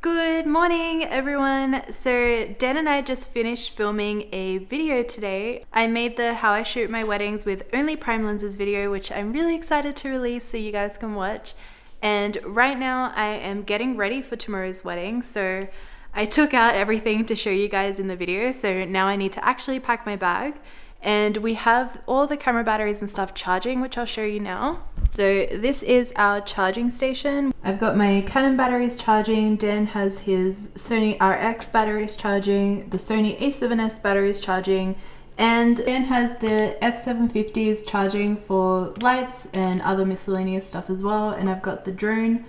Good morning everyone. So Dan and I just finished filming a video today. I made the how I shoot my weddings with only prime lenses video, which I'm really excited to release so you guys can watch. And right now I am getting ready for tomorrow's wedding. So I took out everything to show you guys in the video. So now I need to actually pack my bag. And we have all the camera batteries and stuff charging, which I'll show you now. So this is our charging station. I've got my Canon batteries charging, Dan has his Sony RX batteries charging, the Sony A7S batteries charging, and Dan has the F750s charging for lights and other miscellaneous stuff as well. And I've got the drone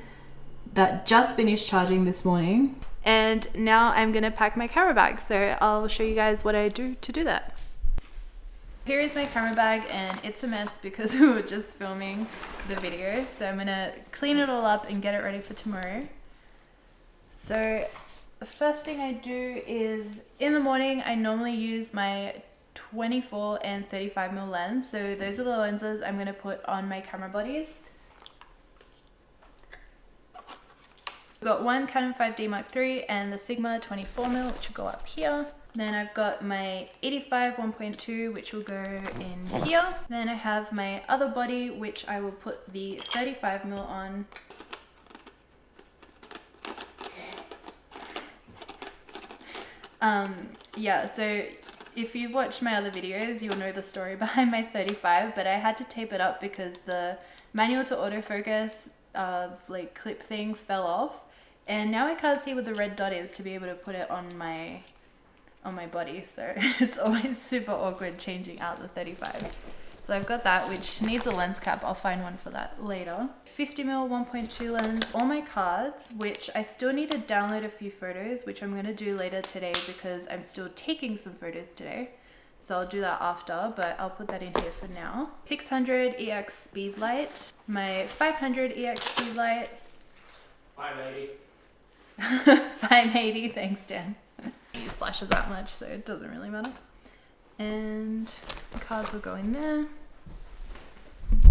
that just finished charging this morning. And now I'm gonna pack my camera bag. So I'll show you guys what I do to do that. Here is my camera bag and it's a mess because we were just filming the video. So I'm gonna clean it all up and get it ready for tomorrow. So the first thing I do is in the morning, I normally use my 24 and 35mm lens. So those are the lenses I'm gonna put on my camera bodies. I've got one Canon 5D Mark III and the Sigma 24mm, which will go up here. Then I've got my 85 1.2, which will go in here. Then I have my other body, which I will put the 35mm on. Yeah, so if you've watched my other videos, you'll know the story behind my 35, but I had to tape it up because the manual to autofocus like clip thing fell off. And now I can't see what the red dot is to be able to put it on my body, so it's always super awkward changing out the 35. So I've got that, which needs a lens cap. I'll find one for that later. 50mm 1.2 lens, all my cards, which I still need to download a few photos, which I'm going to do later today because I'm still taking some photos today. So I'll do that after, but I'll put that in here for now. 600 EX speed light, my 500 EX speed light. 580. 580, thanks Dan. Use flashes that much, so it doesn't really matter. And the cards will go in there.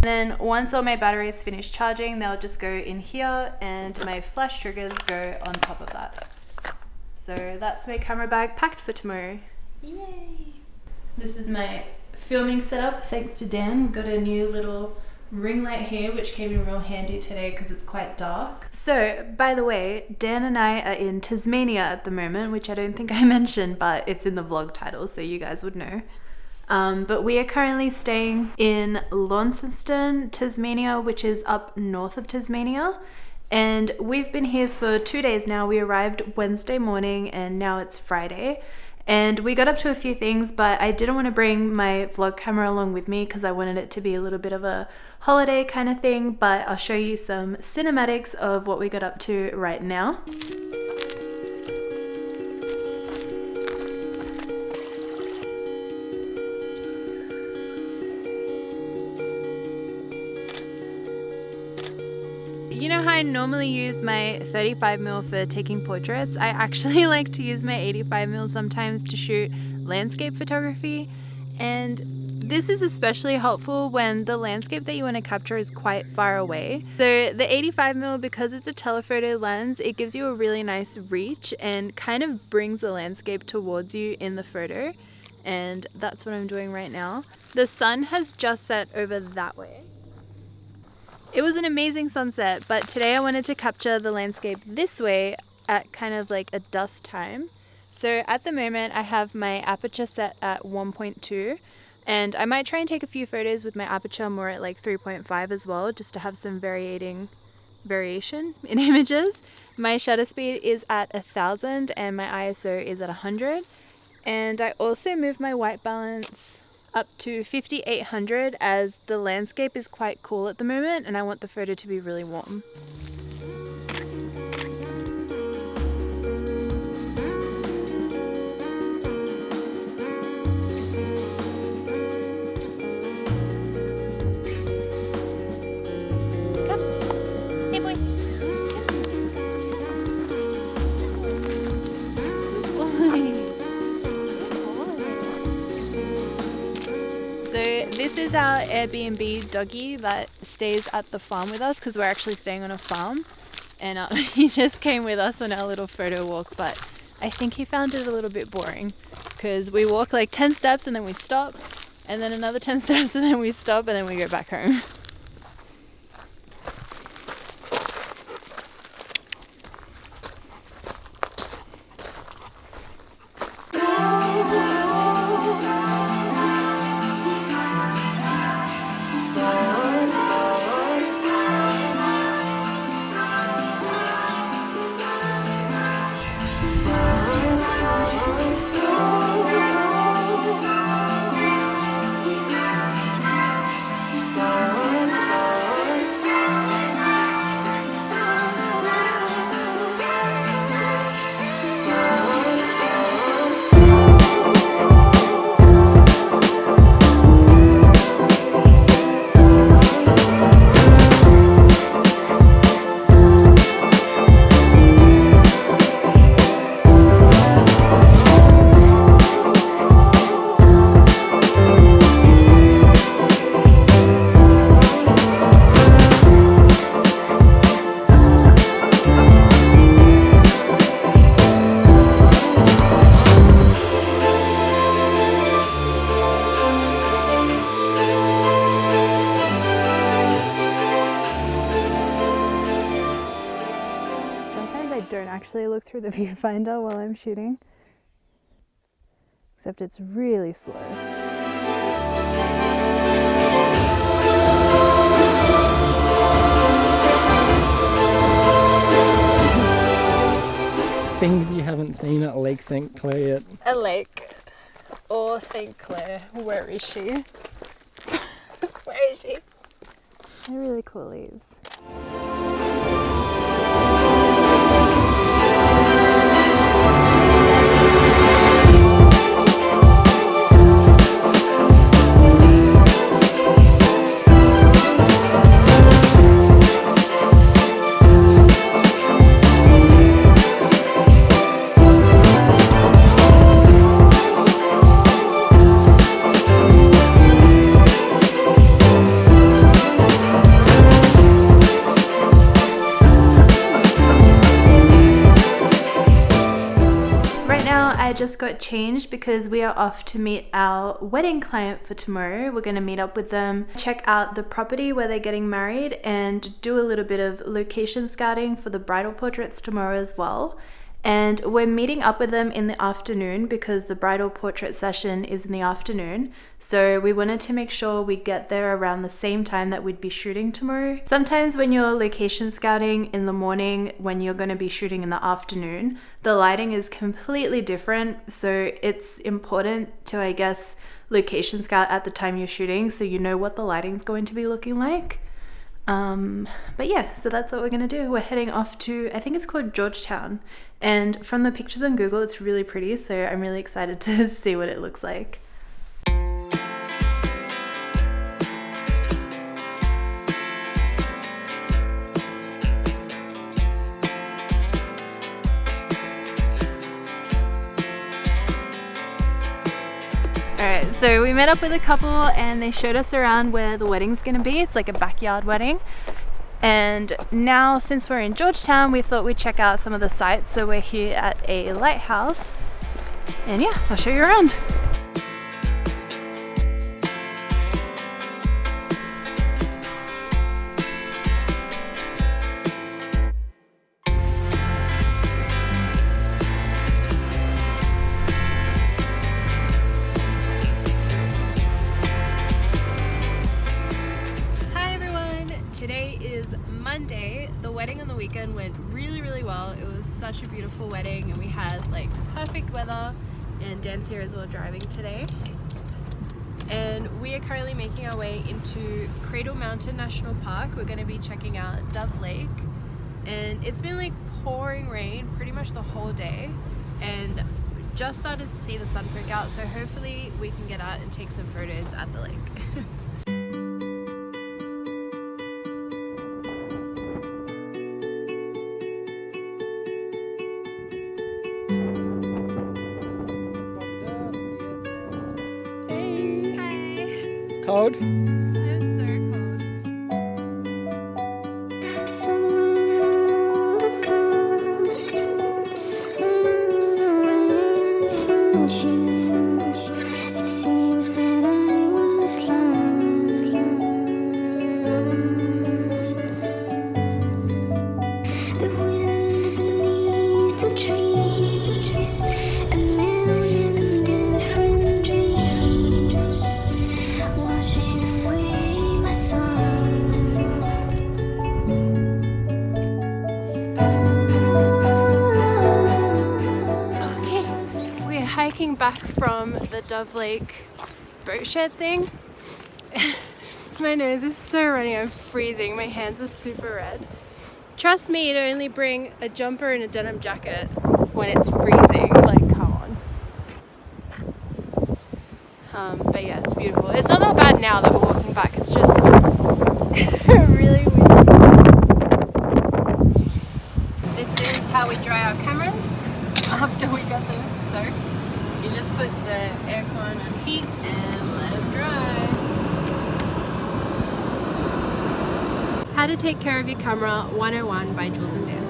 Then once all my batteries finish charging, they'll just go in here and my flash triggers go on top of that. So that's my camera bag packed for tomorrow. Yay! This is my filming setup thanks to Dan. We've got a new little ring light here, which came in real handy today because it's quite dark. So by the way, Dan and I are in Tasmania at the moment, which I don't think I mentioned, but it's in the vlog title so you guys would know. But we are currently staying in Launceston, Tasmania, which is up north of Tasmania, and we've been here for 2 days now. We arrived Wednesday morning and now it's Friday. And we got up to a few things, but I didn't want to bring my vlog camera along with me because I wanted it to be a little bit of a holiday kind of thing, but I'll show you some cinematics of what we got up to right now. You know how I normally use my 35mm for taking portraits? I actually like to use my 85mm sometimes to shoot landscape photography, and this is especially helpful when the landscape that you want to capture is quite far away. So the 85mm, because it's a telephoto lens, it gives you a really nice reach and kind of brings the landscape towards you in the photo, and that's what I'm doing right now. The sun has just set over that way. It was an amazing sunset, but today I wanted to capture the landscape this way at kind of like a dusk time. So at the moment I have my aperture set at 1.2, and I might try and take a few photos with my aperture more at like 3.5 as well, just to have some variation in images. My shutter speed is at 1000 and my ISO is at 100, and I also moved my white balance up to 5800 as the landscape is quite cool at the moment and I want the photo to be really warm. Come. Hey boy. This is our Airbnb doggy that stays at the farm with us because we're actually staying on a farm. and he just came with us on our little photo walk, but I think he found it a little bit boring because we walk like 10 steps and then we stop, and then another 10 steps and then we stop, and then we go back home. Actually look through the viewfinder while I'm shooting, except it's really slow. Things you haven't seen at Lake St. Clair yet. A lake or St. Clair. Where is she? Where is she? They're really cool leaves. I just got changed because we are off to meet our wedding client for tomorrow. We're going to meet up with them, check out the property where they're getting married, and do a little bit of location scouting for the bridal portraits tomorrow as well. And we're meeting up with them in the afternoon because the bridal portrait session is in the afternoon. So we wanted to make sure we get there around the same time that we'd be shooting tomorrow. Sometimes when you're location scouting in the morning, when you're going to be shooting in the afternoon, the lighting is completely different. So it's important to, I guess, location scout at the time you're shooting so you know what the lighting's going to be looking like. But yeah, so that's what we're gonna do. We're heading off to, I think it's called Georgetown, and from the pictures on Google it's really pretty, so I'm really excited to see what it looks like. Alright, so we met up with a couple and they showed us around where the wedding's gonna be. It's like a backyard wedding. And now, since we're in Georgetown, we thought we'd check out some of the sites. So we're here at a lighthouse. And yeah, I'll show you around. Monday. The wedding on the weekend went really well. It was such a beautiful wedding and we had like perfect weather, and Dan's here as well driving today. And we are currently making our way into Cradle Mountain National Park. We're going to be checking out Dove Lake, and it's been like pouring rain pretty much the whole day, and just started to see the sun break out, so hopefully we can get out and take some photos at the lake. Cold? It's so cold. Hiking back from the Dove Lake boat shed thing. My nose is so runny, I'm freezing. My hands are super red. Trust me to only bring a jumper and a denim jacket when it's freezing. Like, come on. But yeah, it's beautiful. It's not that bad now that we're walking back. It's just really windy. This is how we dry our cameras after we got them soaked. You just put the aircon on heat and let it dry. How to take care of your camera 101 by Jules and Dan.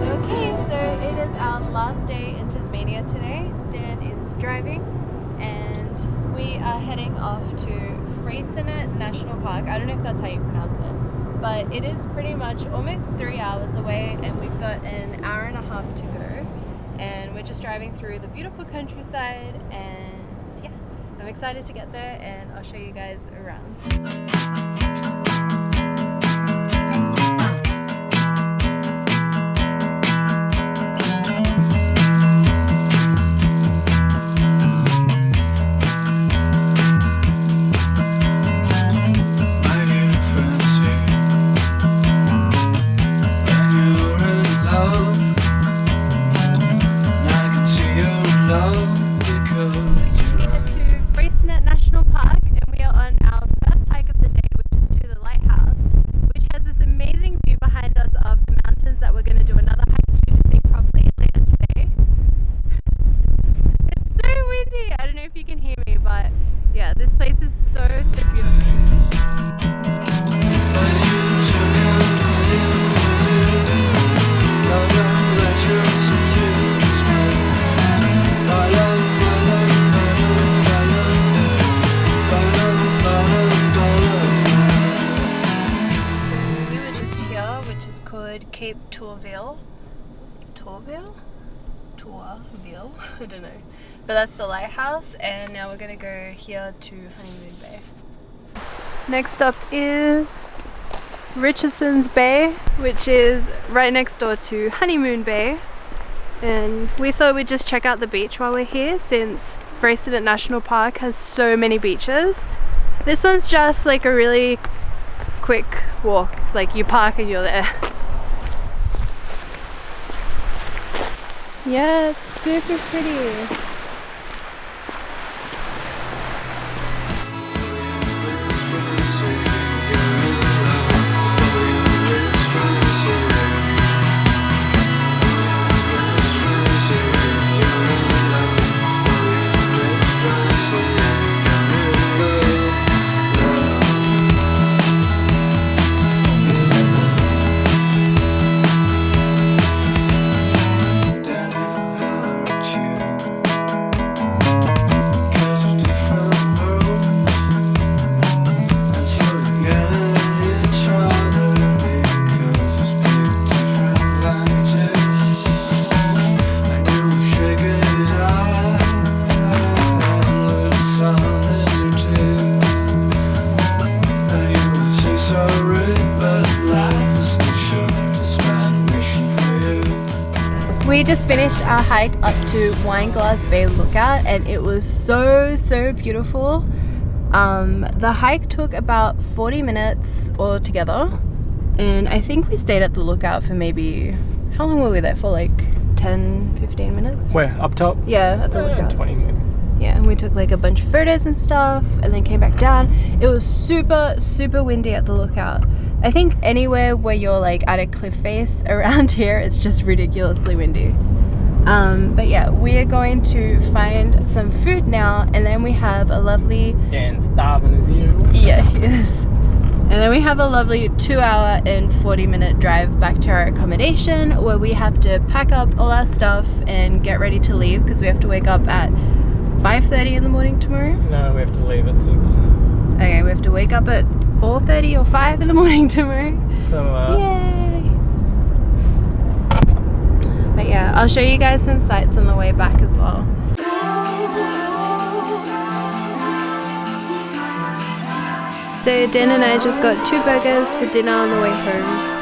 Okay, so it is our last day in Tasmania today. Dan is driving. We are heading off to Freycinet National Park. I don't know if that's how you pronounce it, but it is pretty much almost 3 hours away, and we've got an hour and a half to go. And we're just driving through the beautiful countryside, and yeah, I'm excited to get there, and I'll show you guys around. Cape Tourville, I don't know, but that's the lighthouse, and now we're gonna go here to Honeymoon Bay. Next up is Richardson's Bay, which is right next door to Honeymoon Bay, and we thought we'd just check out the beach while we're here since Freycinet National Park has so many beaches. This one's just like a really quick walk, like you park and you're there. Yeah, it's super pretty. We just finished our hike up to Wineglass Bay Lookout, and it was so beautiful. The hike took about 40 minutes altogether, and I think we stayed at the lookout for maybe, how long were we there for, like 10-15 minutes? Where? Up top? Yeah, at the lookout. 20 minutes. Yeah, and we took like a bunch of photos and stuff, and then came back down. It was super windy at the lookout. I think anywhere where you're like at a cliff face around here, it's just ridiculously windy. But yeah, we are going to find some food now, and then we have a lovely... Dan's starving as usual. Yeah, he is. And then we have a lovely 2-hour and 40-minute drive back to our accommodation, where we have to pack up all our stuff and get ready to leave because we have to wake up at 5:30 in the morning tomorrow. No, we have to leave at 6. Okay, we have to wake up at 4:30 or 5 in the morning tomorrow. So, Yay! But yeah, I'll show you guys some sights on the way back as well. So Dan and I just got 2 burgers for dinner on the way home.